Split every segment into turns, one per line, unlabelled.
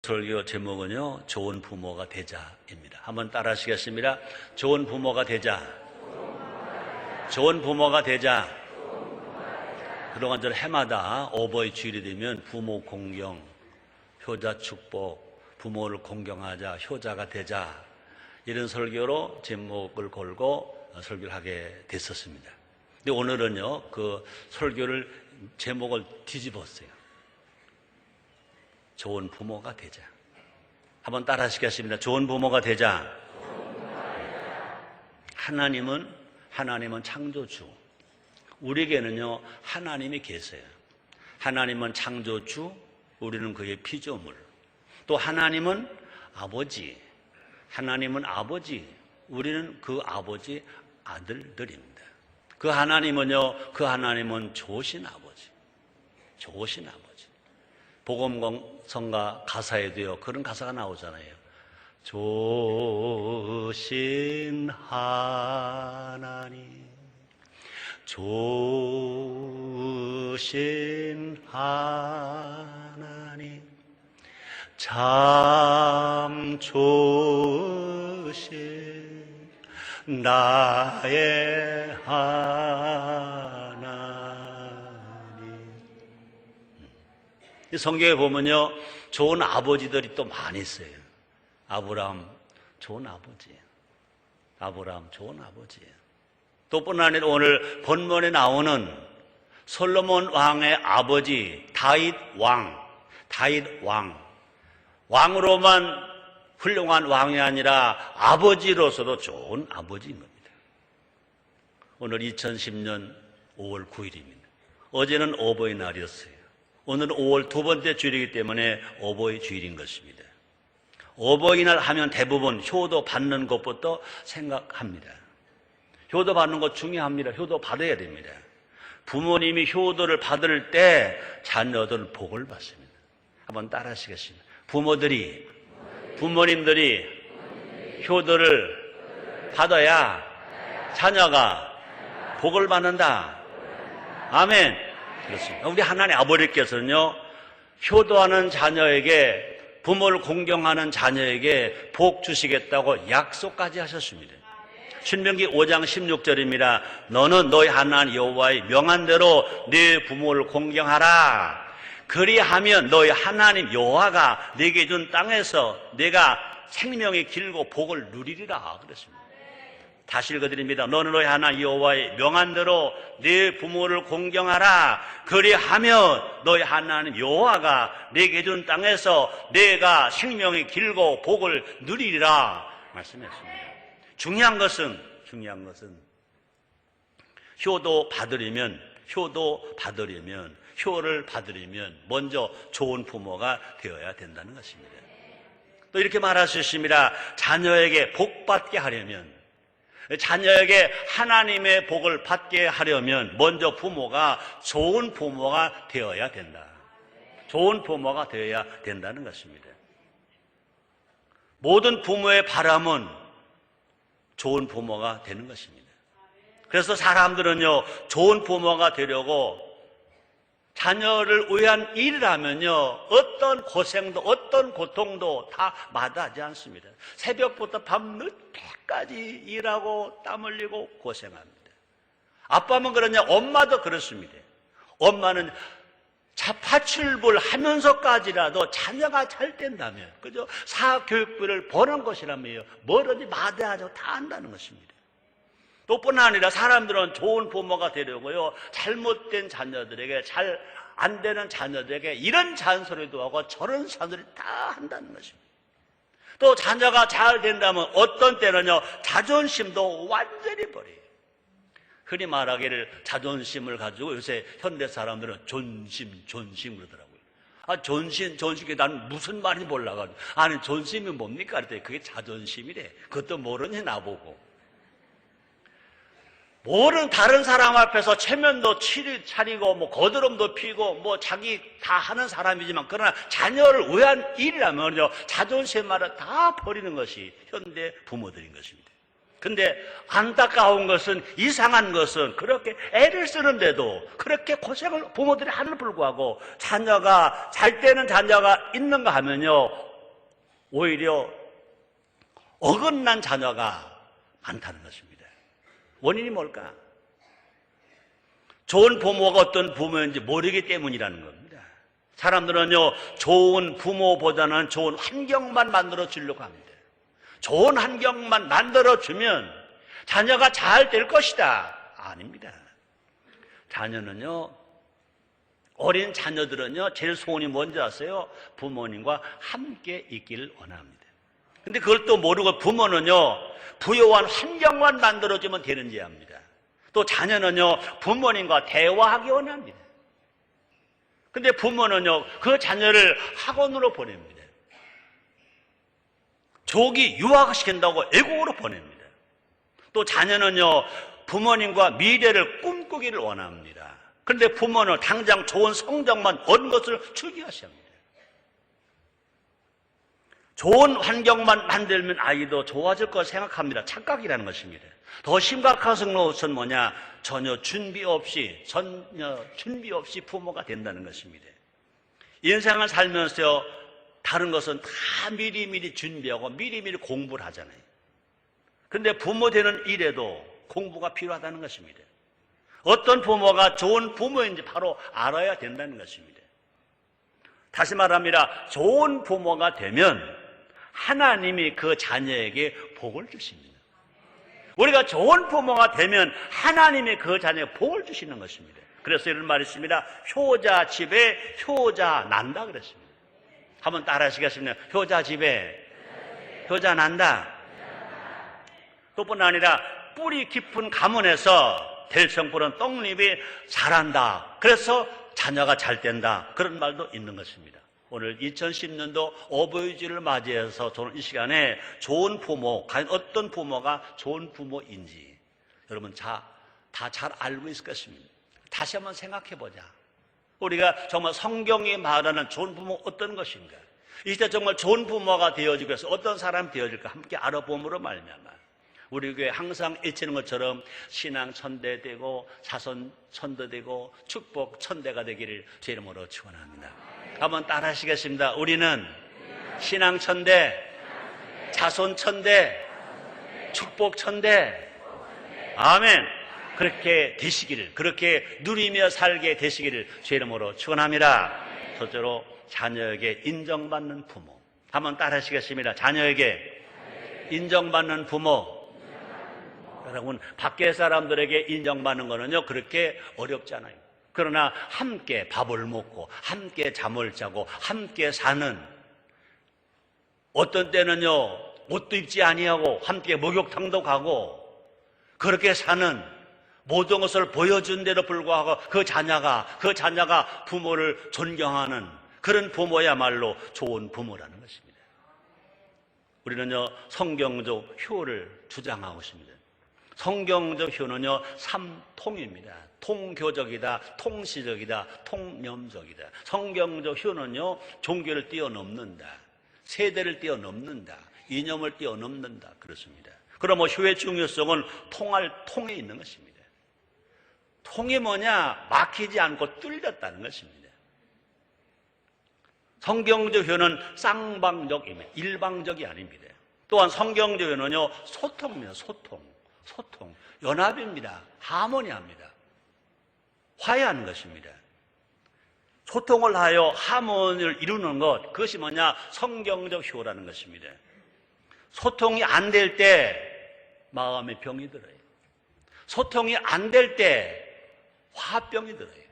설교 제목은요, 좋은 부모가 되자입니다. 한번 따라 하시겠습니다. 좋은 부모가 되자. 좋은 부모가 되자. 그동안 저 해마다 어버이 주일이 되면 부모 공경, 효자 축복, 부모를 공경하자, 효자가 되자, 이런 설교로 제목을 걸고 설교를 하게 됐었습니다. 근데 오늘은요, 그 설교를 제목을 뒤집었어요. 좋은 부모가 되자. 한번 따라 하시겠습니다. 좋은 부모가 되자. 하나님은 창조주. 우리에게는요, 하나님이 계세요. 하나님은 창조주, 우리는 그의 피조물. 또 하나님은 아버지. 하나님은 아버지, 우리는 그 아버지 아들들입니다. 그 하나님은 좋으신 아버지. 좋으신 아버지. 복음성가 가사에도요, 그런 가사가 나오잖아요. 좋으신 하나님, 좋으신 하나님, 참 좋으신 나의 하나님. 성경에 보면요, 좋은 아버지들이 또 많이 있어요. 아브라함 좋은 아버지, 아브라함 좋은 아버지. 또 뿐만 아니라 오늘 본문에 나오는 솔로몬 왕의 아버지 다윗 왕. 왕으로만 훌륭한 왕이 아니라 아버지로서도 좋은 아버지인 겁니다. 오늘 2010년 5월 9일입니다. 어제는 어버이날이었어요. 오늘은 5월 두 번째 주일이기 때문에 어버이 주일인 것입니다. 어버이날 하면 대부분 효도 받는 것부터 생각합니다. 효도 받는 것 중요합니다. 효도 받아야 됩니다. 부모님이 효도를 받을 때 자녀들 복을 받습니다. 한번 따라 하시겠습니다. 부모님들이 효도를 받아야 자녀가 복을 받는다. 아멘. 그렇습니다. 우리 하나님 아버지께서는요, 효도하는 자녀에게, 부모를 공경하는 자녀에게 복 주시겠다고 약속까지 하셨습니다. 신명기 5장 16절입니다. 너는 너희 하나님 여호와의 명한대로 네 부모를 공경하라. 그리하면 너희 하나님 여호와가 네게 준 땅에서 네가 생명이 길고 복을 누리리라 그랬습니다. 다시 읽어드립니다. 너는 너희 하나님 여호와의 명한대로 네 부모를 공경하라. 그리하면 너희 하나님 여호와가 네게 준 땅에서 네가 생명이 길고 복을 누리리라 말씀했습니다. 중요한 것은 효를 받으려면 먼저 좋은 부모가 되어야 된다는 것입니다. 또 이렇게 말할 수 있습니다. 자녀에게 복 받게 하려면, 자녀에게 하나님의 복을 받게 하려면 먼저 부모가 좋은 부모가 되어야 된다. 좋은 부모가 되어야 된다는 것입니다. 모든 부모의 바람은 좋은 부모가 되는 것입니다. 그래서 사람들은요, 좋은 부모가 되려고 자녀를 위한 일을 하면요, 어떤 고생도 어떤 고통도 다 마다하지 않습니다. 새벽부터 밤늦게까지 일하고 땀 흘리고 고생합니다. 아빠면 그러냐, 엄마도 그렇습니다. 엄마는 파출부를 하면서까지라도 자녀가 잘 된다면, 그죠? 사교육비를 버는 것이라면요, 뭐든지 마다하죠. 다 한다는 것입니다. 또 뿐 아니라 사람들은 좋은 부모가 되려고요, 잘못된 자녀들에게, 잘 안 되는 자녀들에게 이런 잔소리도 하고 저런 잔소리 다 한다는 것입니다. 또 자녀가 잘 된다면 어떤 때는요, 자존심도 완전히 버려요. 흔히 말하기를 자존심을 가지고 요새 현대 사람들은 존심 그러더라고요. 존심이 난 무슨 말인지 몰라가지고. 아니, 존심이 뭡니까? 그랬더니 그게 자존심이래. 그것도 모르니 나보고. 모르는 다른 사람 앞에서 체면도 차리고, 뭐, 거드름도 피고, 자기 다 하는 사람이지만, 그러나 자녀를 위한 일이라면요, 자존심만을 다 버리는 것이 현대 부모들인 것입니다. 근데 안타까운 것은, 이상한 것은 그렇게 애를 쓰는데도 그렇게 고생을 부모들이 하는 불구하고 자녀가 잘 되는 자녀가 있는가 하면요, 오히려 어긋난 자녀가 많다는 것입니다. 원인이 뭘까? 좋은 부모가 어떤 부모인지 모르기 때문이라는 겁니다. 사람들은요, 좋은 부모보다는 좋은 환경만 만들어 주려고 합니다. 좋은 환경만 만들어 주면 자녀가 잘 될 것이다. 아닙니다. 자녀는요, 어린 자녀들은요, 제일 소원이 뭔지 아세요? 부모님과 함께 있기를 원합니다. 근데 그걸 또 모르고 부모는요, 부유한 환경만 만들어주면 되는지 압니다. 또 자녀는요, 부모님과 대화하기 원합니다. 근데 부모는요, 그 자녀를 학원으로 보냅니다. 조기 유학시킨다고 외국으로 보냅니다. 또 자녀는요, 부모님과 미래를 꿈꾸기를 원합니다. 그런데 부모는 당장 좋은 성적만 얻는 것을 즐겨하십니다. 좋은 환경만 만들면 아이도 좋아질 거 생각합니다. 착각이라는 것입니다. 더 심각한 것은 뭐냐? 전혀 준비 없이 부모가 된다는 것입니다. 인생을 살면서 다른 것은 다 미리미리 준비하고 미리미리 공부를 하잖아요. 그런데 부모 되는 일에도 공부가 필요하다는 것입니다. 어떤 부모가 좋은 부모인지 바로 알아야 된다는 것입니다. 다시 말합니다. 좋은 부모가 되면 하나님이 그 자녀에게 복을 주십니다. 우리가 좋은 부모가 되면 하나님이 그 자녀에게 복을 주시는 것입니다. 그래서 이런 말이 있습니다. 효자 집에 효자 난다 그랬습니다. 한번 따라 하시겠습니다. 효자 집에 효자 난다. 또뿐 아니라 뿌리 깊은 가문에서 될성부른 떡잎이 자란다. 그래서 자녀가 잘 된다. 그런 말도 있는 것입니다. 오늘 2010년도 어버이주를 맞이해서 저는 이 시간에 좋은 부모, 과연 어떤 부모가 좋은 부모인지 여러분 다 잘 알고 있을 것입니다. 다시 한번 생각해보자. 우리가 정말 성경이 말하는 좋은 부모 어떤 것인가? 이제 정말 좋은 부모가 되어지기 위해서 어떤 사람이 되어질까 함께 알아봄으로 말미암아 우리 교회 항상 외치는 것처럼 신앙 천대되고 자손 천대되고 축복 천대가 되기를 주 이름으로 축원합니다. 한번 따라 하시겠습니다. 우리는 신앙 천대, 자손 천대, 축복 천대. 아멘. 그렇게 되시기를, 그렇게 누리며 살게 되시기를 주 이름으로 축원합니다. 첫째로 자녀에게 인정받는 부모. 한번 따라 하시겠습니다. 자녀에게 인정받는 부모. 여러분, 밖에 사람들에게 인정받는 거는요, 그렇게 어렵지 않아요. 그러나 함께 밥을 먹고, 함께 잠을 자고, 함께 사는, 어떤 때는요, 옷도 입지 아니하고, 함께 목욕탕도 가고, 그렇게 사는 모든 것을 보여준 데도 불구하고 그 자녀가 부모를 존경하는 그런 부모야말로 좋은 부모라는 것입니다. 우리는요, 성경적 효를 주장하고 있습니다. 성경적 효는요, 3통입니다. 통교적이다, 통시적이다, 통념적이다. 성경적 효는요, 종교를 뛰어넘는다, 세대를 뛰어넘는다, 이념을 뛰어넘는다. 그렇습니다. 그럼 효의 중요성은 통에 있는 것입니다. 통이 뭐냐? 막히지 않고 뚫렸다는 것입니다. 성경적 효는 쌍방적입니다. 일방적이 아닙니다. 또한 성경적 효는요, 소통입니다. 소통, 연합입니다. 하모니합니다. 화해하는 것입니다. 소통을 하여 하모니를 이루는 것, 그것이 뭐냐? 성경적 효라는 것입니다. 소통이 안 될 때 마음에 병이 들어요. 소통이 안 될 때 화병이 들어요.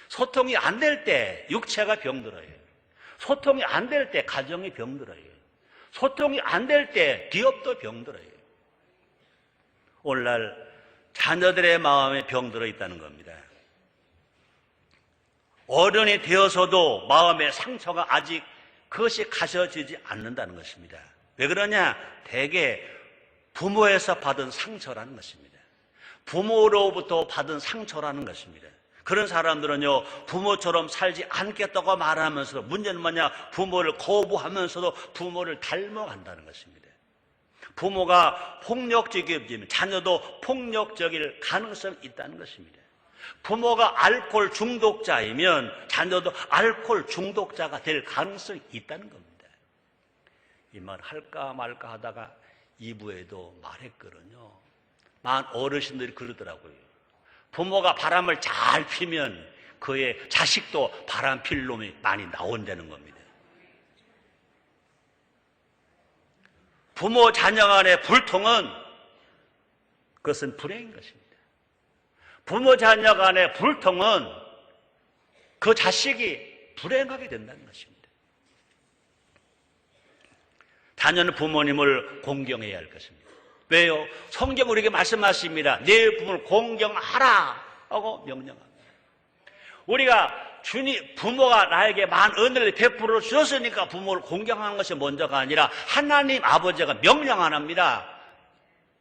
소통이 안 될 때 육체가 병들어요. 소통이 안 될 때 가정이 병들어요. 소통이 안 될 때 기업도 병들어요. 오늘날 자녀들의 마음에 병들어 있다는 겁니다. 어른이 되어서도 마음의 상처가 아직 그것이 가셔지지 않는다는 것입니다. 왜 그러냐? 대개 부모에서 받은 상처라는 것입니다. 부모로부터 받은 상처라는 것입니다. 그런 사람들은요, 부모처럼 살지 않겠다고 말하면서도 문제는 뭐냐? 부모를 거부하면서도 부모를 닮아간다는 것입니다. 부모가 폭력적이면 자녀도 폭력적일 가능성이 있다는 것입니다. 부모가 알코올 중독자이면 자녀도 알코올 중독자가 될 가능성이 있다는 겁니다. 이 말 할까 말까 하다가 2부에도 말했거든요. 많은 어르신들이 그러더라고요. 부모가 바람을 잘 피면 그의 자식도 바람 필 놈이 많이 나온다는 겁니다. 부모 자녀 간의 불통은 그것은 불행인 것입니다. 부모 자녀 간의 불통은 그 자식이 불행하게 된다는 것입니다. 자녀는 부모님을 공경해야 할 것입니다. 왜요? 성경 우리에게 말씀하십니다. 내 부모를 공경하라 하고 명령합니다. 우리가 부모가 나에게 많은 은혜를 베풀어 주셨으니까 부모를 공경하는 것이 먼저가 아니라 하나님 아버지가 명령 안 합니다.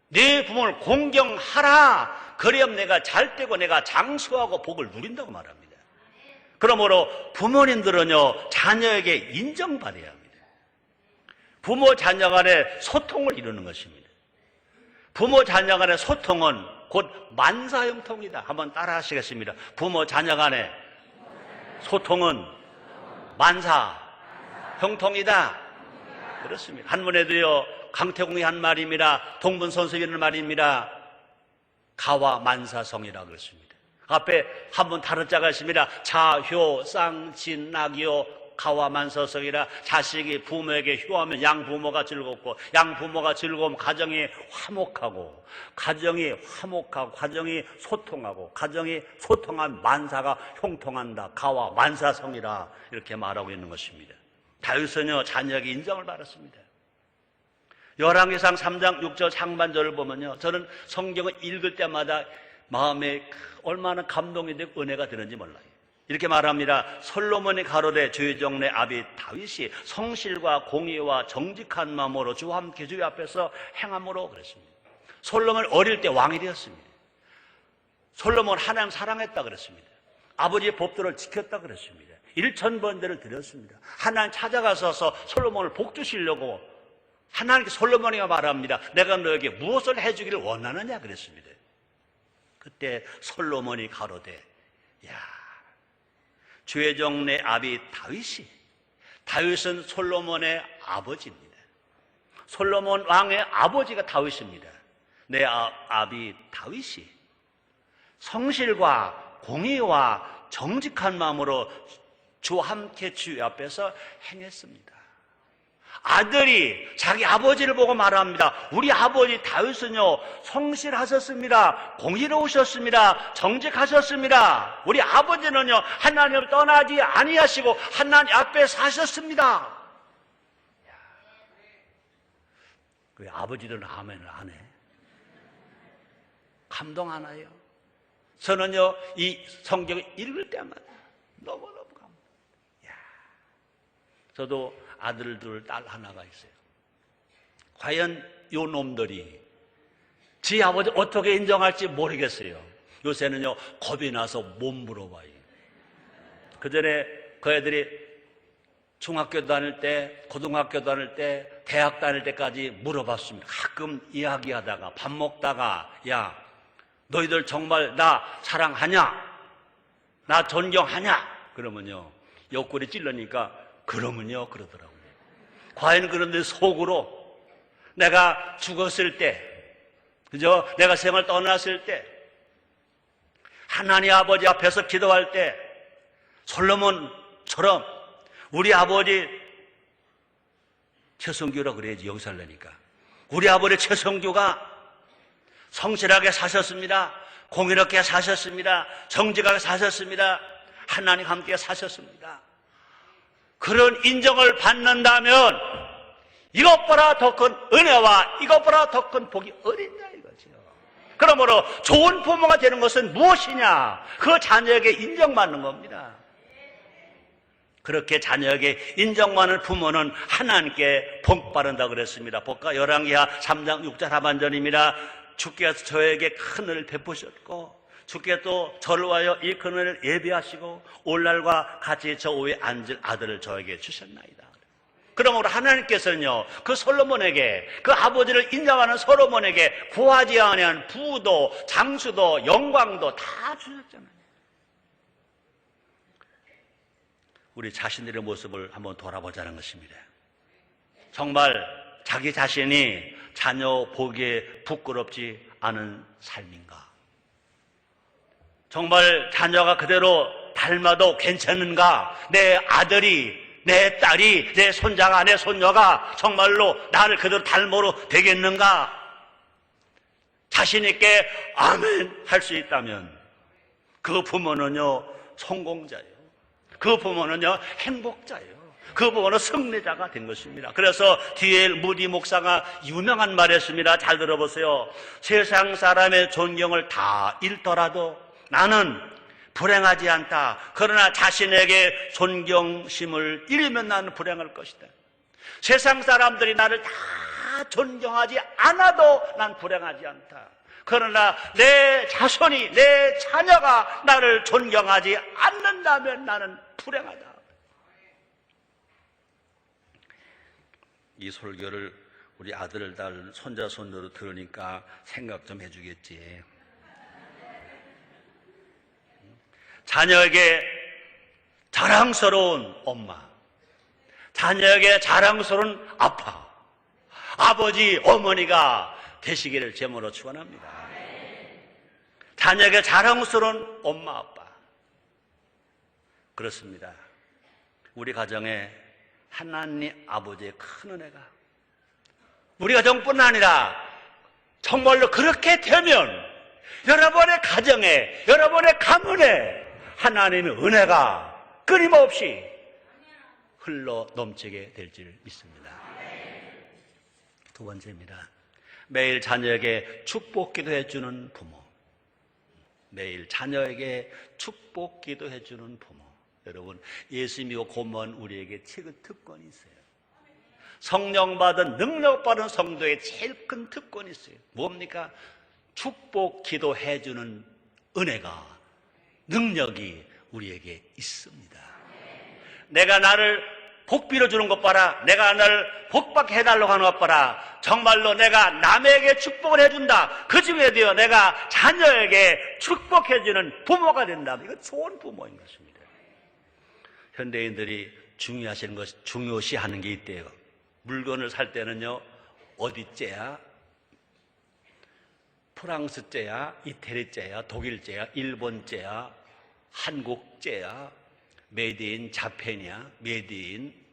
내 부모를 공경하라. 그래야 내가 잘되고 내가 장수하고 복을 누린다고 말합니다. 그러므로 부모님들은요, 자녀에게 인정받아야 합니다. 부모 자녀 간의 소통을 이루는 것입니다. 부모 자녀 간의 소통은 곧 만사형통이다. 한번 따라 하시겠습니다. 부모 자녀 간의 소통은 만사형통이다. 그렇습니다. 한문에도요, 강태공이 한 말입니다. 동문선수의 말입니다. 가와 만사성이라고 그랬습니다. 앞에 한번 다른 자가 있습니다. 자효 쌍진낙이요 가와 만사성이라. 자식이 부모에게 효하면 양부모가 즐겁고, 양부모가 즐거우면 가정이 화목하고, 가정이 소통하고, 가정이 소통한 만사가 형통한다. 가와 만사성이라 이렇게 말하고 있는 것입니다. 다윗은요, 자녀에게 인정을 받았습니다. 열왕기상 3장 6절 상반절을 보면요, 저는 성경을 읽을 때마다 마음에 얼마나 감동이 되고 은혜가 되는지 몰라요. 이렇게 말합니다. 솔로몬이 가로되 주의 종래 아비 다윗이 성실과 공의와 정직한 마음으로 주와 함께 주의 앞에서 행함으로 그랬습니다. 솔로몬은 어릴 때 왕이 되었습니다. 솔로몬 하나님 사랑했다 그랬습니다. 아버지의 법도를 지켰다 그랬습니다. 1000번대를 드렸습니다. 하나님 찾아가서 솔로몬을 복 주시려고 하나님께 솔로몬이가 말합니다. 내가 너에게 무엇을 해주기를 원하느냐 그랬습니다. 그때 솔로몬이 가로되, 주의 종래 아비 다윗은 솔로몬의 아버지입니다. 솔로몬 왕의 아버지가 다윗입니다. 내 아비 다윗이 성실과 공의와 정직한 마음으로 주와 함께 주 앞에서 행했습니다. 아들이 자기 아버지를 보고 말합니다. 우리 아버지 다윗은요, 성실하셨습니다. 공의로우셨습니다. 정직하셨습니다. 우리 아버지는요, 하나님을 떠나지 아니하시고 하나님 앞에 사셨습니다. 왜 아버지들은 아멘을 안 해? 감동 안 해요? 저는요, 이 성경을 읽을 때마다 너무너무 감동. 저도 아들 둘, 딸 하나가 있어요. 과연 요 놈들이 지 아버지 어떻게 인정할지 모르겠어요. 요새는요, 겁이 나서 못 물어봐요. 그 전에 그 애들이 중학교 다닐 때, 고등학교 다닐 때, 대학 다닐 때까지 물어봤습니다. 가끔 이야기하다가, 밥 먹다가, 야, 너희들 정말 나 사랑하냐? 나 존경하냐? 그러면요, 옆구리 찔러니까, 그러면요, 그러더라고요. 과연 그런데 속으로 내가 죽었을 때, 그죠? 내가 생을 떠났을 때, 하나님 아버지 앞에서 기도할 때, 솔로몬처럼 우리 아버지 최성규라 그래야지, 여기 살려니까. 우리 아버지 최성규가 성실하게 사셨습니다. 공의롭게 사셨습니다. 정직하게 사셨습니다. 하나님 함께 사셨습니다. 그런 인정을 받는다면 이것보다 더 큰 은혜와 이것보다 더 큰 복이 어딨냐 이거죠. 그러므로 좋은 부모가 되는 것은 무엇이냐? 그 자녀에게 인정받는 겁니다. 그렇게 자녀에게 인정받는 부모는 하나님께 복 받는다고 그랬습니다. 복과 열왕기하 3장 6절 하반절입니다. 주께서 저에게 큰 은혜를 베푸셨고 주께 또 저를 위하여 이 큰 은혜를 예비하시고 오늘날과 같이 저 위에 앉을 아들을 저에게 주셨나이다. 그러므로 하나님께서는요, 그 솔로몬에게, 그 아버지를 인정하는 솔로몬에게 구하지 아니한 부도, 장수도, 영광도 다 주셨잖아요. 우리 자신들의 모습을 한번 돌아보자는 것입니다. 정말 자기 자신이 자녀 보기에 부끄럽지 않은 삶인가? 정말 자녀가 그대로 닮아도 괜찮은가? 내 아들이, 내 딸이, 내 손자가, 내 손녀가 정말로 나를 그대로 닮아도 되겠는가? 자신 있게 아멘 할 수 있다면 그 부모는요 성공자예요. 그 부모는요 행복자예요. 그 부모는 승리자가 된 것입니다. 그래서 D.L. 무디 목사가 유명한 말을 했습니다. 잘 들어보세요. 세상 사람의 존경을 다 잃더라도 나는 불행하지 않다. 그러나 자신에게 존경심을 잃으면 나는 불행할 것이다. 세상 사람들이 나를 다 존경하지 않아도 난 불행하지 않다. 그러나 내 자손이, 내 자녀가 나를 존경하지 않는다면 나는 불행하다. 이 설교를 우리 아들, 딸, 손자, 손녀로 들으니까 생각 좀 해주겠지. 자녀에게 자랑스러운 엄마, 자녀에게 자랑스러운 아빠, 아버지, 어머니가 되시기를 제모로 축원합니다. 자녀에게 자랑스러운 엄마, 아빠. 그렇습니다. 우리 가정에 하나님 아버지의 큰 은혜가 우리 가정뿐 아니라 정말로 그렇게 되면 여러분의 가정에, 여러분의 가문에 하나님의 은혜가 끊임없이 흘러 넘치게 될 줄 믿습니다. 두 번째입니다. 매일 자녀에게 축복 기도해주는 부모. 매일 자녀에게 축복 기도해주는 부모. 여러분, 예수 믿고 고마운 우리에게 특권이 있어요. 성령 받은, 능력 받은 성도의 제일 큰 특권이 있어요. 뭡니까? 축복 기도해주는 은혜가, 능력이 우리에게 있습니다. 내가 나를 복 빌어주는 것 봐라. 내가 나를 복받게 해달라고 하는 것 봐라. 정말로 내가 남에게 축복을 해준다. 그 중에 되어 내가 자녀에게 축복해주는 부모가 된다. 이거 좋은 부모인 것입니다. 현대인들이 중요시하는 게 있대요. 물건을 살 때는요, 어디째야? 프랑스째야? 이태리째야? 독일째야? 일본째야? 한국째야? 메이드 인 자펜이야? 메이드 인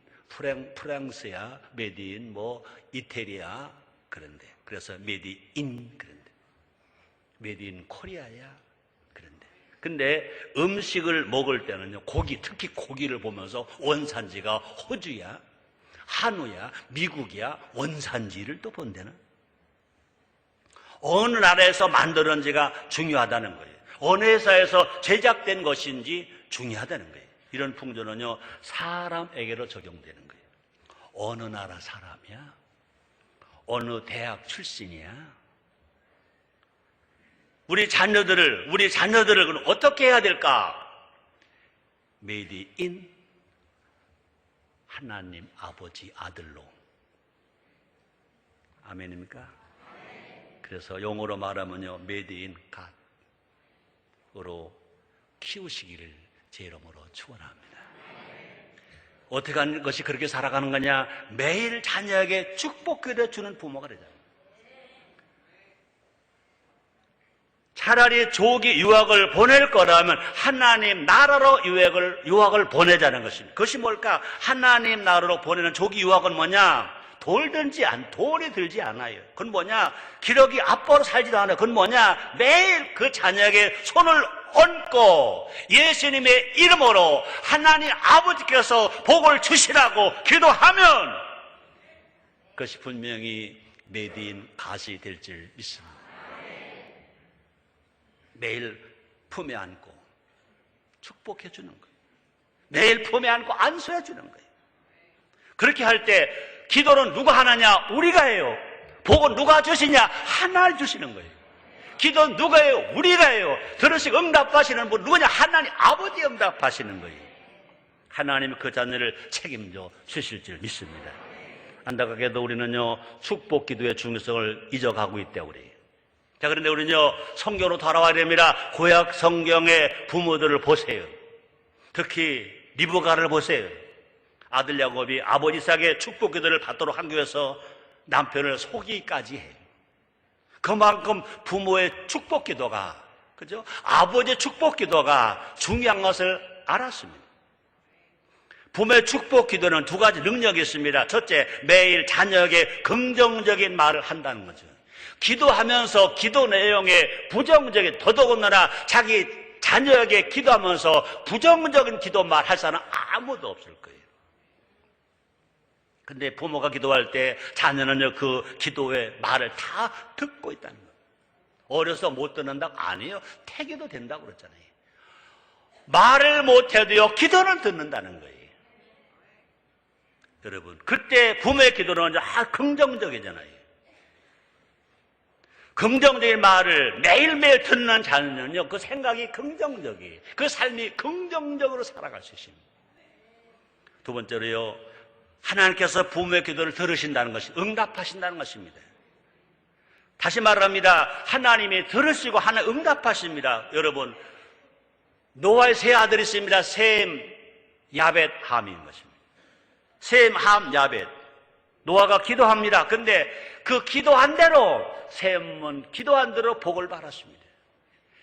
프랑스야? 메이드 인 이태리야? 그런데 그래서 메이드 인 그런데 메이드 인 코리아야? 그런데 근데 음식을 먹을 때는요, 고기, 특히 고기를 보면서 원산지가 호주야? 한우야? 미국이야? 원산지를 또 본다는, 어느 나라에서 만들었는지가 중요하다는 거예요. 어느 회사에서 제작된 것인지 중요하다는 거예요. 이런 풍조는요, 사람에게로 적용되는 거예요. 어느 나라 사람이야? 어느 대학 출신이야? 우리 자녀들을 그럼 어떻게 해야 될까? Made in 하나님 아버지 아들로. 아멘입니까? 그래서 영어로 말하면요, Made in God으로 키우시기를 제 이름으로 축원합니다. 어떻게 하는 것이 그렇게 살아가는 거냐? 매일 자녀에게 축복을 주는 부모가 되잖아요. 차라리 조기 유학을 보낼 거라면 하나님 나라로 유학을 보내자는 것입니다. 그것이 뭘까? 하나님 나라로 보내는 조기 유학은 뭐냐? 돈이 들지 않아요. 그건 뭐냐? 기러기 아빠로 살지도 않아요. 그건 뭐냐? 매일 그 자녀에게 손을 얹고 예수님의 이름으로 하나님 아버지께서 복을 주시라고 기도하면 그것이 분명히 메디인 갓이 될 줄 믿습니다. 매일 품에 안고 축복해 주는 거예요. 매일 품에 안고 안수해 주는 거예요. 그렇게 할 때 기도는 누가 하느냐? 우리가 해요. 복은 누가 주시냐? 하나님 주시는 거예요. 기도는 누가 해요? 우리가 해요. 들으시고 응답하시는 분 누구냐? 하나님 아버지 응답하시는 거예요. 하나님이 그 자녀를 책임져 주실 줄 믿습니다. 안타깝게도 우리는요, 축복 기도의 중요성을 잊어가고 있대요, 우리. 자, 그런데 우리는요, 성경으로 돌아와야 됩니다. 구약 성경의 부모들을 보세요. 특히 리브가를 보세요. 아들 야곱이 아버지 이삭의 축복 기도를 받도록 하기 위해서 남편을 속이기까지 해요. 그만큼 부모의 축복 기도가, 그죠? 아버지의 축복 기도가 중요한 것을 알았습니다. 부모의 축복 기도는 두 가지 능력이 있습니다. 첫째, 매일 자녀에게 긍정적인 말을 한다는 거죠. 기도하면서 기도 내용에 부정적인, 더더군다나 자기 자녀에게 기도하면서 부정적인 기도 말 할 사람은 아무도 없을 거예요. 근데 부모가 기도할 때 자녀는요, 그 기도의 말을 다 듣고 있다는 거예요. 어려서 못 듣는다고? 아니에요. 태교도 된다고 그랬잖아요. 말을 못해도요, 기도는 듣는다는 거예요. 여러분, 그때 부모의 기도는 긍정적이잖아요. 긍정적인 말을 매일매일 듣는 자녀는요, 그 생각이 긍정적이에요. 그 삶이 긍정적으로 살아갈 수 있습니다. 두 번째로요, 하나님께서 부모의 기도를 들으신다는 것이, 응답하신다는 것입니다. 다시 말합니다. 하나님이 들으시고 하나 응답하십니다. 여러분, 노아의 세 아들이 있습니다. 셈, 야벳, 함인 것입니다. 셈, 함, 야벳. 노아가 기도합니다. 근데 그 기도한 대로 셈은 기도한 대로 복을 받았습니다.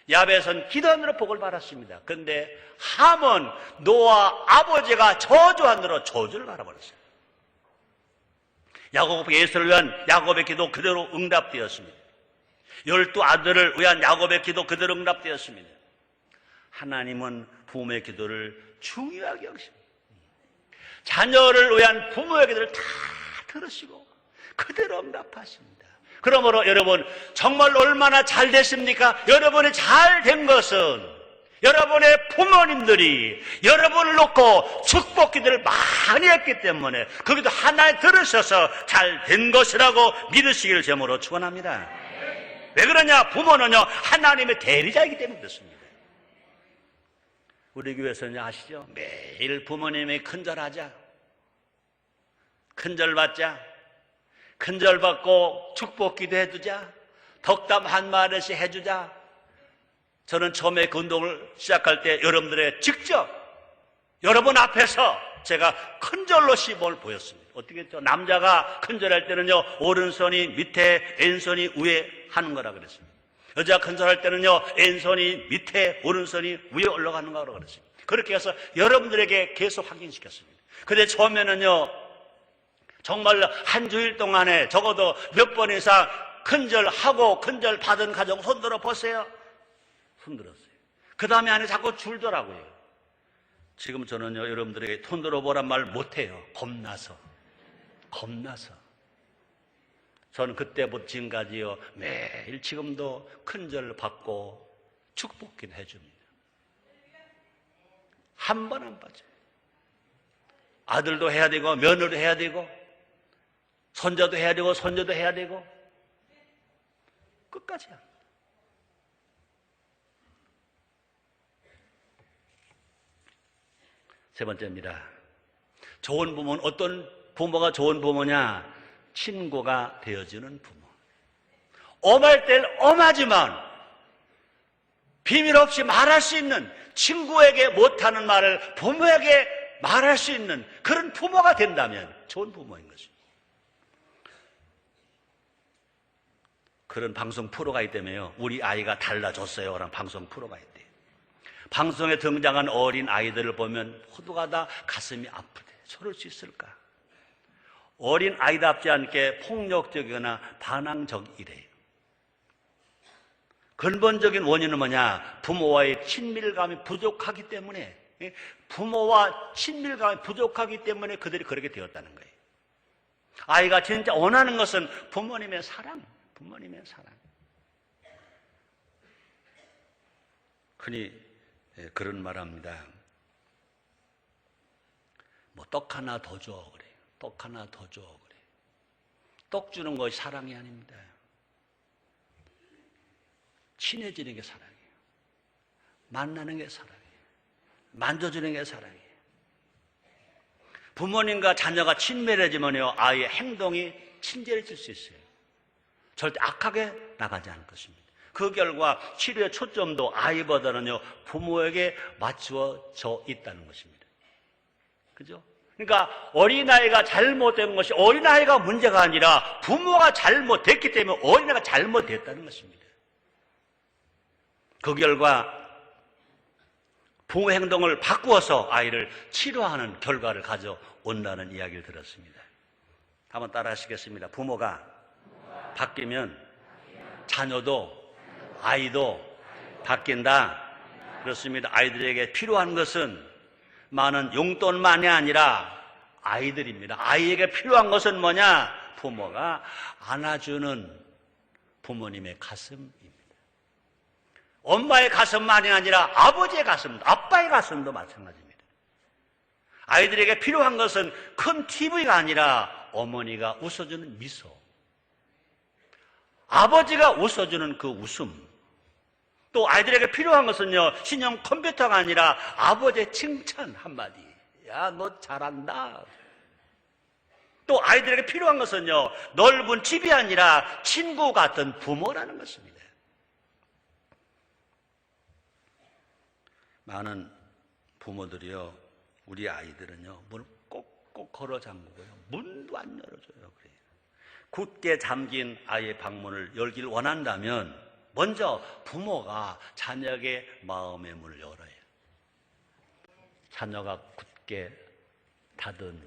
야벳은 기도한 대로 복을 받았습니다. 근데 함은 노아 아버지가 저주한 대로 저주를 받아버렸어요. 야곱 예수를 위한 야곱의 기도 그대로 응답되었습니다. 12 아들을 위한 야곱의 기도 그대로 응답되었습니다. 하나님은 부모의 기도를 중요하게 여기십니다. 자녀를 위한 부모의 기도를 다 들으시고 그대로 응답하십니다. 그러므로 여러분, 정말 얼마나 잘 됐습니까? 여러분이 잘 된 것은 여러분의 부모님들이 여러분을 놓고 축복 기도를 많이 했기 때문에 거기도 하나에 들으셔서 잘 된 것이라고 믿으시기를 제목으로 축원합니다. 왜 그러냐? 부모는요, 하나님의 대리자이기 때문에 그렇습니다. 우리 교회에서는 아시죠? 매일 부모님이 큰절하자, 큰절 받자, 큰절 받고 축복 기도해주자, 덕담 한 마디씩 해주자. 저는 처음에 그 운동을 시작할 때 여러분들의 직접 여러분 앞에서 제가 큰절로 시범을 보였습니다. 어떻게 했죠? 남자가 큰절할 때는요, 오른손이 밑에, 왼손이 위에 하는 거라 그랬습니다. 여자가 큰절할 때는요, 왼손이 밑에, 오른손이 위에 올라가는 거라고 그랬습니다. 그렇게 해서 여러분들에게 계속 확인시켰습니다. 근데 처음에는요, 정말 한 주일 동안에 적어도 몇 번 이상 큰절하고 큰절 받은 가정 손들어 보세요. 손들었어요. 그 다음에 안에 자꾸 줄더라고요. 지금 저는요, 여러분들에게 손들어 보란 말 못해요. 겁나서. 저는 그때부터 지금까지요, 매일 지금도 큰절 받고 축복기도 해줍니다. 한 번 안 빠져요. 아들도 해야 되고 며느리도 해야 되고 손자도 해야 되고 손녀도 해야 되고 끝까지 합니다. 세 번째입니다. 좋은 부모는 어떤 부모가 좋은 부모냐? 친구가 되어주는 부모. 엄할 땐 엄하지만 비밀 없이 말할 수 있는, 친구에게 못하는 말을 부모에게 말할 수 있는 그런 부모가 된다면 좋은 부모인 것입니다. 그런 방송 프로가 있다며요. 우리 아이가 달라졌어요 라는 방송 프로가 있대요. 방송에 등장한 어린 아이들을 보면 호두가다 가슴이 아프대. 저럴 수 있을까? 어린 아이답지 않게 폭력적이거나 반항적이래요. 근본적인 원인은 뭐냐? 부모와의 친밀감이 부족하기 때문에, 부모와 친밀감이 부족하기 때문에 그들이 그렇게 되었다는 거예요. 아이가 진짜 원하는 것은 부모님의 사랑, 부모님의 사랑. 흔히 그런 말 합니다. 뭐 떡 하나 더 줘 그래요. 떡 하나 더 줘 그래요. 떡 주는 것이 사랑이 아닙니다. 친해지는 게 사랑이에요. 만나는 게 사랑이에요. 만져주는 게 사랑이에요. 부모님과 자녀가 친밀해지면요, 아이의 행동이 친절해질 수 있어요. 절대 악하게 나가지 않을 것입니다. 그 결과 치료의 초점도 아이보다는요, 부모에게 맞추어져 있다는 것입니다. 그죠? 그러니까 어린아이가 잘못된 것이 어린아이가 문제가 아니라 부모가 잘못됐기 때문에 어린아이가 잘못됐다는 것입니다. 그 결과 부모 행동을 바꾸어서 아이를 치료하는 결과를 가져온다는 이야기를 들었습니다. 한번 따라 하시겠습니다. 부모가 바뀌면 자녀도 아이도 바뀐다. 그렇습니다. 아이들에게 필요한 것은 많은 용돈만이 아니라 아이들입니다. 아이에게 필요한 것은 뭐냐? 부모가 안아주는 부모님의 가슴입니다. 엄마의 가슴만이 아니라 아버지의 가슴도, 아빠의 가슴도 마찬가지입니다. 아이들에게 필요한 것은 큰 TV가 아니라 어머니가 웃어주는 미소, 아버지가 웃어주는 그 웃음, 또 아이들에게 필요한 것은요, 신형 컴퓨터가 아니라 아버지의 칭찬 한마디. 야, 너 잘한다. 또 아이들에게 필요한 것은요, 넓은 집이 아니라 친구 같은 부모라는 것입니다. 많은 부모들이요, 우리 아이들은요, 문을 꼭꼭 걸어 잠그고요, 문도 안 열어줘요. 그래요. 굳게 잠긴 아이의 방문을 열기를 원한다면 먼저 부모가 자녀에게 마음의 문을 열어요. 자녀가 굳게 닫은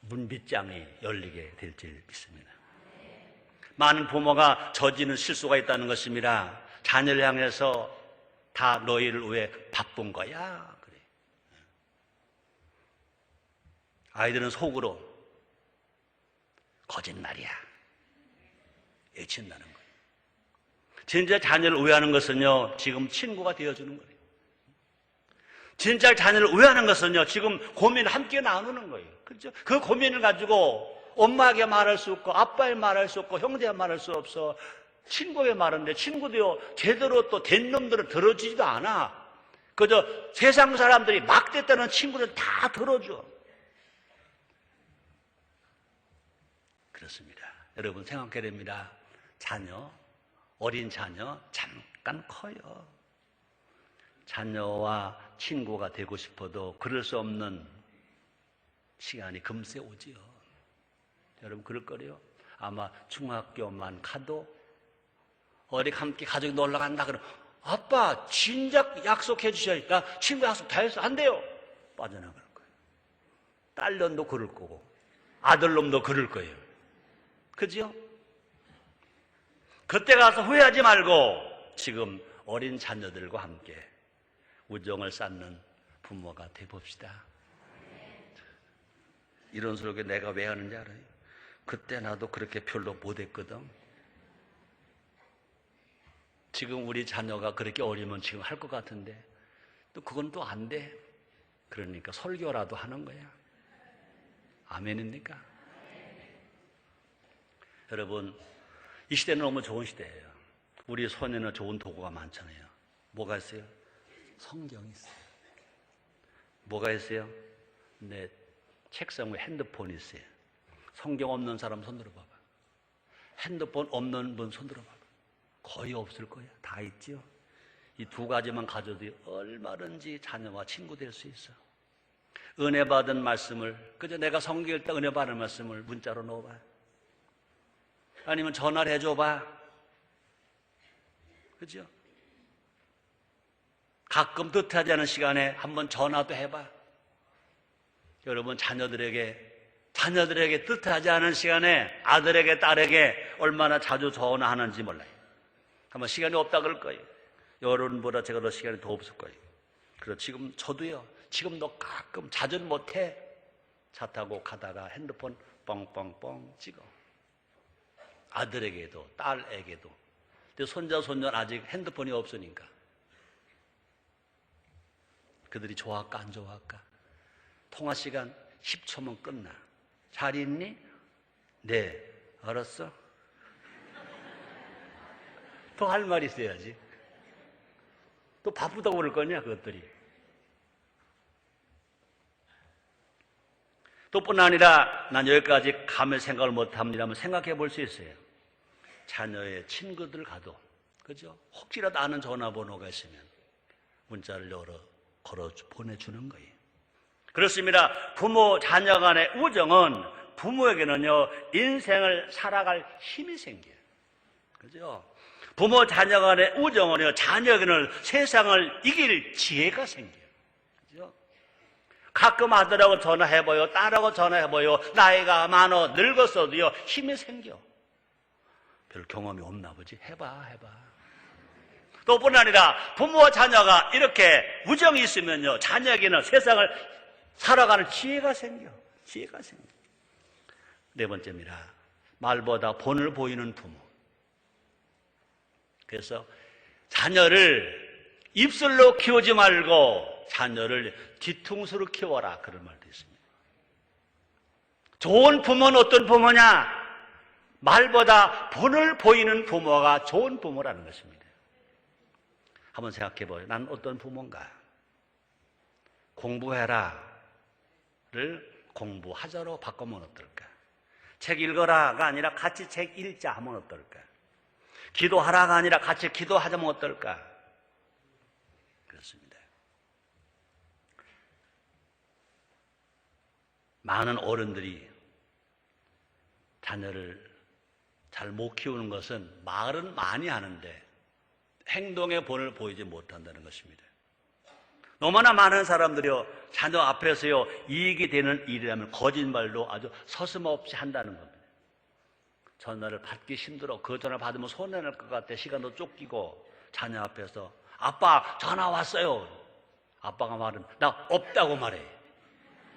문빗장이 열리게 될 줄 믿습니다. 많은 부모가 저지른 실수가 있다는 것입니다. 자녀를 향해서 다 너희를 위해 바쁜 거야. 그래. 아이들은 속으로 거짓말이야 외친다는 거예요. 진짜 자녀를 우애하는 것은요, 지금 친구가 되어주는 거예요. 진짜 자녀를 우애하는 것은요, 지금 고민을 함께 나누는 거예요. 그렇죠? 그 고민을 가지고 엄마에게 말할 수 없고 아빠에게 말할 수 없고 형제에게 말할 수 없어. 친구에게 말하는데 친구도요, 제대로 또 된 놈들은 들어주지도 않아. 그저 세상 사람들이 막 됐다는 친구는 다 들어줘. 그렇습니다. 여러분 생각해야 됩니다. 자녀, 어린 자녀 잠깐 커요. 자녀와 친구가 되고 싶어도 그럴 수 없는 시간이 금세 오지요. 여러분 그럴 거래요. 아마 중학교만 가도 어디 함께 가족이 놀러 간다 그러면 아빠 진작 약속해 주셔야지. 나 친구 약속 다 했어. 안 돼요. 빠져나갈 거예요. 딸년도 그럴 거고 아들놈도 그럴 거예요. 그죠? 그때 가서 후회하지 말고 지금 어린 자녀들과 함께 우정을 쌓는 부모가 되봅시다. 이런 소리 내가 왜 하는지 알아요? 그때 나도 그렇게 별로 못했거든. 지금 우리 자녀가 그렇게 어리면 지금 할 것 같은데 또 그건 또 안 돼. 그러니까 설교라도 하는 거야. 아멘입니까? 여러분 이 시대는 너무 좋은 시대예요. 우리 손에는 좋은 도구가 많잖아요. 뭐가 있어요? 성경이 있어요. 뭐가 있어요? 내 책상 위에 핸드폰이 있어요. 성경 없는 사람 손 들어봐봐. 핸드폰 없는 분 손 들어봐봐. 거의 없을 거야. 다 있죠. 이 두 가지만 가져도 얼마든지 자녀와 친구 될 수 있어. 은혜 받은 말씀을 그저 내가 성경 읽다 은혜 받은 말씀을 문자로 넣어봐. 아니면 전화를 해줘봐. 그죠? 가끔 뜻하지 않은 시간에 한번 전화도 해봐. 여러분 자녀들에게 뜻하지 않은 시간에 아들에게 딸에게 얼마나 자주 전화하는지 몰라요. 한번 시간이 없다 그럴 거예요. 여러분보다 제가 더 시간이 더 없을 거예요. 그래서 지금 저도요. 지금도 가끔 자주는 못해. 차 타고 가다가 핸드폰 뻥뻥뻥 찍어. 아들에게도 딸에게도. 근데 손자 손녀는 아직 핸드폰이 없으니까. 그들이 좋아할까 안 좋아할까? 통화 시간 10초면 끝나. 잘 있니? 네. 알았어? 더 할 말이 있어야지. 또 바쁘다고 그럴 거냐 그것들이. 또 뿐 아니라 난 여기까지 감을 생각을 못합니다만 생각해 볼 수 있어요. 자녀의 친구들 가도 그죠? 혹시라도 아는 전화번호가 있으면 문자를 걸어 보내주는 거예요. 그렇습니다. 부모 자녀 간의 우정은 부모에게는요, 인생을 살아갈 힘이 생겨요. 그죠? 부모 자녀 간의 우정은요, 자녀에게는 세상을 이길 지혜가 생겨요. 그죠? 가끔 아들하고 전화해봐요. 딸하고 전화해봐요. 나이가 많아 늙었어도요, 힘이 생겨. 별 경험이 없나 보지? 해봐. 또 뿐 아니라 부모와 자녀가 이렇게 우정이 있으면요, 자녀에게는 세상을 살아가는 지혜가 생겨. 네 번째입니다. 말보다 본을 보이는 부모. 그래서 자녀를 입술로 키우지 말고 자녀를 뒤통수로 키워라, 그런 말도 있습니다. 좋은 부모는 어떤 부모냐? 말보다 본을 보이는 부모가 좋은 부모라는 것입니다. 한번 생각해 보요. 난 어떤 부모인가? 공부해라를 공부하자로 바꾸면 어떨까? 책 읽어라가 아니라 같이 책 읽자 하면 어떨까? 기도하라가 아니라 같이 기도하자면 어떨까? 그렇습니다. 많은 어른들이 자녀를 잘 못 키우는 것은 말은 많이 하는데 행동의 본을 보이지 못한다는 것입니다. 너무나 많은 사람들이요, 자녀 앞에서요, 이익이 되는 일이라면 거짓말도 아주 서슴없이 한다는 겁니다. 전화를 받기 힘들어. 그 전화 받으면 손해날 것 같아. 시간도 쫓기고. 자녀 앞에서 아빠 전화 왔어요. 아빠가 말은 나 없다고 말해.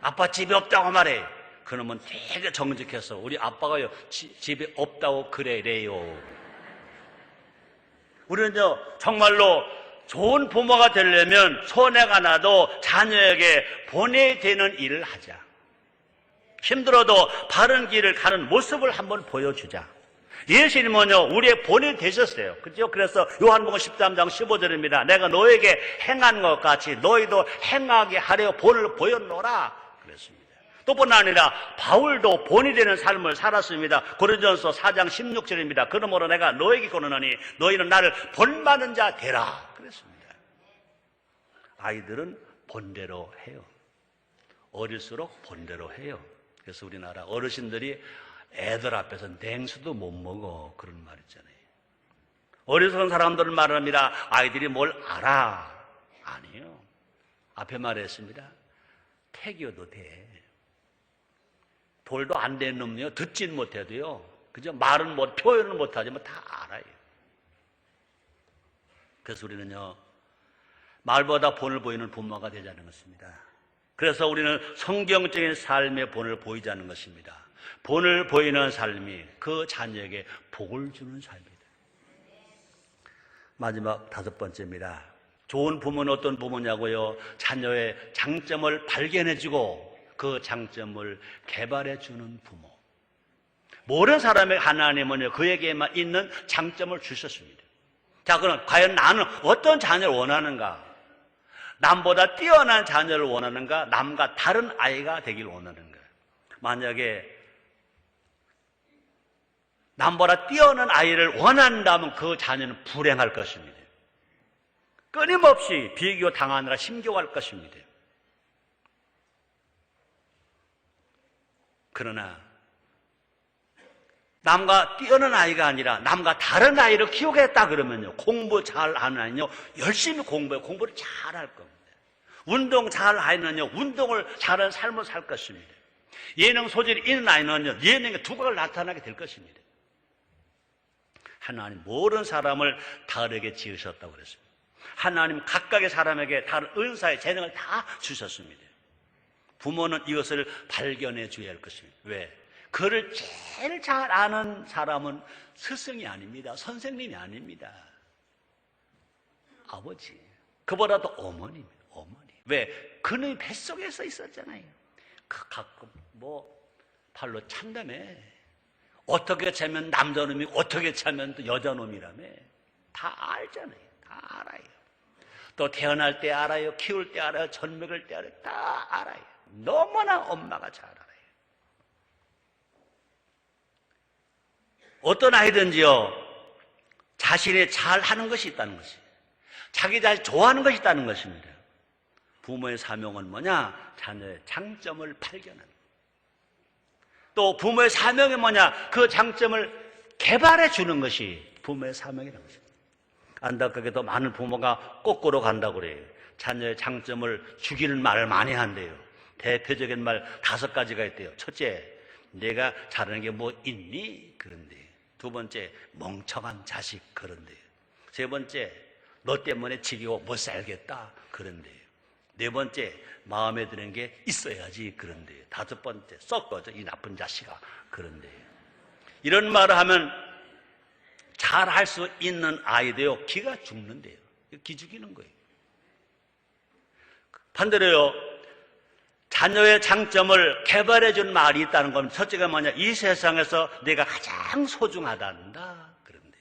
아빠 집에 없다고 말해. 그러면 되게 정직해서 우리 아빠가요, 집에 없다고 그래래요. 우리는요, 정말로 좋은 부모가 되려면 손해가 나도 자녀에게 본이 되는 일을 하자. 힘들어도 바른 길을 가는 모습을 한번 보여주자. 예수님은요, 우리의 본이 되셨어요. 그죠? 그래서 요한복음 13장 15절입니다. 내가 너에게 행한 것 같이 너희도 행하게 하려 본을 보였노라 그랬습니다. 또뿐 아니라 바울도 본이 되는 삶을 살았습니다. 고린도전서 4장 16절입니다. 그러므로 내가 너에게 고노하니 너희는 나를 본받는 자 되라 그랬습니다. 아이들은 본대로 해요. 어릴수록 본대로 해요. 그래서 우리나라 어르신들이 애들 앞에서 냉수도 못 먹어, 그런 말 있잖아요. 어리석은 사람들은 말합니다. 아이들이 뭘 알아. 아니에요. 앞에 말했습니다. 태교도 돼. 돌도 안 되는 놈이요, 듣진 못해도요, 그죠? 말은 못, 표현은 못하지만 다 알아요. 그래서 우리는요, 말보다 본을 보이는 부모가 되자는 것입니다. 그래서 우리는 성경적인 삶의 본을 보이자는 것입니다. 본을 보이는 삶이 그 자녀에게 복을 주는 삶이다. 마지막 다섯 번째입니다. 좋은 부모는 어떤 부모냐고요? 자녀의 장점을 발견해주고 그 장점을 개발해주는 부모. 모든 사람의 하나님은요, 그에게만 있는 장점을 주셨습니다. 자, 그럼 과연 나는 어떤 자녀를 원하는가? 남보다 뛰어난 자녀를 원하는가? 남과 다른 아이가 되길 원하는가? 만약에 남보다 뛰어난 아이를 원한다면 그 자녀는 불행할 것입니다. 끊임없이 비교 당하느라 힘겨워할 것입니다. 그러나 남과 뛰어난 아이가 아니라 남과 다른 아이를 키우겠다 그러면요, 공부 잘하는 아이는요, 열심히 공부해 공부를 잘할 겁니다. 운동 잘하는 아이는요, 운동을 잘하는 삶을 살 것입니다. 예능 소질이 있는 아이는요, 예능의 두각을 나타나게 될 것입니다. 하나님 모든 사람을 다르게 지으셨다고 그랬습니다. 하나님 각각의 사람에게 다른 은사의 재능을 다 주셨습니다. 부모는 이것을 발견해 줘야 할 것입니다. 왜? 그를 제일 잘 아는 사람은 스승이 아닙니다. 선생님이 아닙니다. 아버지. 그보다도 어머니입니다. 어머니. 왜? 그는 뱃속에서 있었잖아요. 가끔 발로 찬다며. 어떻게 차면 남자놈이 어떻게 차면 또 여자놈이라며. 다 알잖아요. 다 알아요. 또 태어날 때 알아요. 키울 때 알아요. 젖 먹을 때 알아요. 다 알아요. 너무나 엄마가 잘 알아요. 어떤 아이든지요, 자신이 잘하는 것이 있다는 것이, 자기 자신 좋아하는 것이 있다는 것입니다. 부모의 사명은 뭐냐? 자녀의 장점을 발견하는. 또 부모의 사명이 뭐냐? 그 장점을 개발해 주는 것이 부모의 사명이라는 것입니다. 안타깝게도 많은 부모가 거꾸로 간다고 그래요. 자녀의 장점을 죽이는 말을 많이 한대요. 대표적인 말 5가지가 있대요. 첫째, 내가 잘하는 게 뭐 있니? 그런데. 두 번째, 멍청한 자식. 그런데. 세 번째, 너 때문에 지기고 못 살겠다. 그런데. 네 번째, 마음에 드는 게 있어야지. 그런데. 다섯 번째, 썩 꺼져 이 나쁜 자식아. 그런데. 이런 말을 하면 잘할 수 있는 아이도요, 기가 죽는데요. 기 죽이는 거예요. 반대로요, 자녀의 장점을 개발해 준 말이 있다는 건 첫째가 뭐냐? 이 세상에서 내가 가장 소중하단다. 그런데.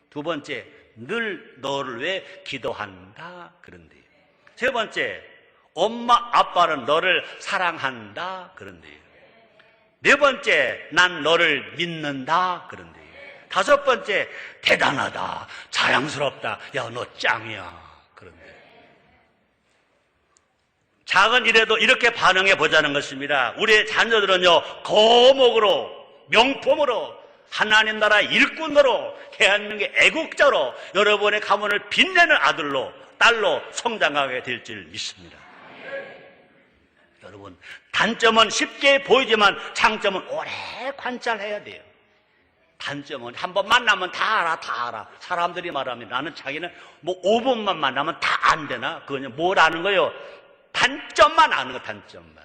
두 번째, 늘 너를 위해 기도한다. 그런데. 세 번째, 엄마 아빠는 너를 사랑한다. 그런데. 네 번째, 난 너를 믿는다. 그런데. 다섯 번째, 대단하다. 자랑스럽다. 야, 너 짱이야. 그런데. 작은 일에도 이렇게 반응해 보자는 것입니다. 우리의 자녀들은요, 거목으로, 명품으로, 하나님 나라 일꾼으로, 대한민국의 애국자로, 여러분의 가문을 빛내는 아들로, 딸로 성장하게 될 줄 믿습니다. 여러분, 단점은 쉽게 보이지만 장점은 오래 관찰해야 돼요. 단점은 한번 만나면 다 알아. 사람들이 말합니다. 나는 자기는 뭐 5분만 만나면 다 안 되나? 그건 뭘 아는 거예요? 단점만 아는 거, 단점만.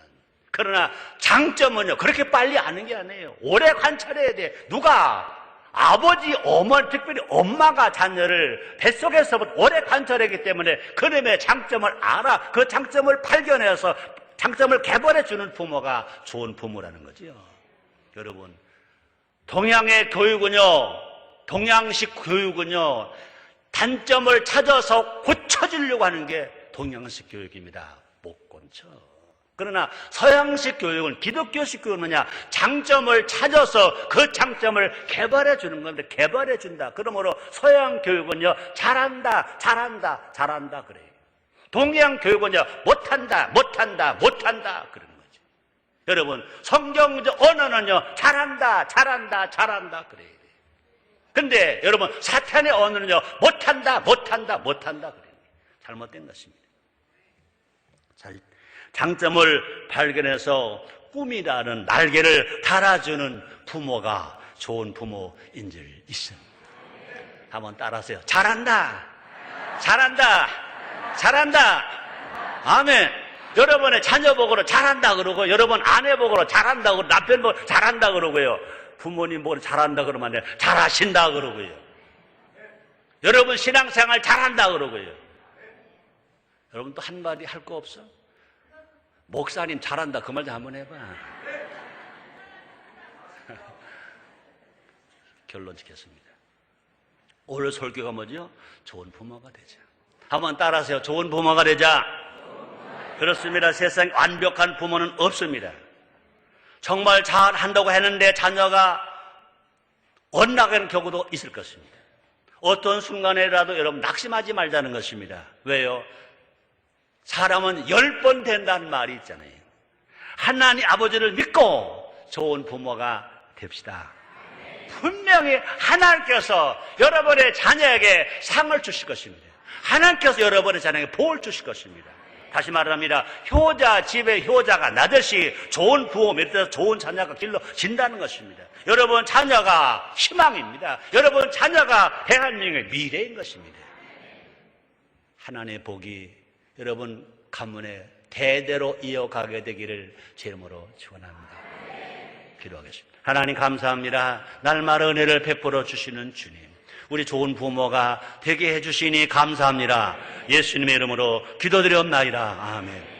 그러나 장점은요, 그렇게 빨리 아는 게 아니에요. 오래 관찰해야 돼. 누가? 아버지, 어머니, 특별히 엄마가 자녀를 뱃속에서부터 오래 관찰했기 때문에 그놈의 장점을 알아. 그 장점을 발견해서 장점을 개발해주는 부모가 좋은 부모라는 거죠. 여러분, 동양의 교육은요, 동양식 교육은요, 단점을 찾아서 고쳐주려고 하는 게 동양식 교육입니다. 못 고쳐. 그러나 서양식 교육은, 기독교식 교육은 뭐냐? 장점을 찾아서 그 장점을 개발해 주는 건데, 개발해 준다. 그러므로 서양 교육은요, 잘한다 그래요. 동양 교육은요, 못한다 그러는 거죠. 여러분, 성경적 언어는요, 잘한다 그래요. 근데 여러분, 사탄의 언어는요, 못한다 그래요. 잘못된 것입니다. 장점을 발견해서 꿈이라는 날개를 달아주는 부모가 좋은 부모인 줄 있습니다. 한번 따라하세요. 잘한다. 아멘. 여러분의 자녀 보고로 잘한다 그러고, 여러분 아내 보고로 잘한다 그러고, 남편 보고 잘한다 그러고요. 부모님 보고 잘한다 그러면 안 돼요. 잘하신다 그러고요. 여러분 신앙생활 잘한다 그러고요. 여러분 또 한마디 할 거 없어? 목사님 잘한다, 그 말 좀 한번 해봐. 결론 짓겠습니다. 오늘 설교가 뭐죠? 좋은 부모가 되자. 한번 따라하세요. 좋은 부모가 되자. 그렇습니다. 세상에 완벽한 부모는 없습니다. 정말 잘한다고 했는데 자녀가 엇나가는 경우도 있을 것입니다. 어떤 순간에라도 여러분 낙심하지 말자는 것입니다. 왜요? 사람은 10번 된다는 말이 있잖아요. 하나님 아버지를 믿고 좋은 부모가 됩시다. 분명히 하나님께서 여러분의 자녀에게 상을 주실 것입니다. 하나님께서 여러분의 자녀에게 복을 주실 것입니다. 다시 말합니다. 효자 집에 효자가 나듯이 좋은 부모 밑에서 좋은 자녀가 길러진다는 것입니다. 여러분 자녀가 희망입니다. 여러분 자녀가 대한민국의 미래인 것입니다. 하나님의 복이 여러분 가문에 대대로 이어가게 되기를 제물로 축원합니다. 기도하겠습니다. 하나님 감사합니다. 날마다 은혜를 베풀어 주시는 주님, 우리 좋은 부모가 되게 해주시니 감사합니다. 예수님의 이름으로 기도드리옵나이다. 아멘.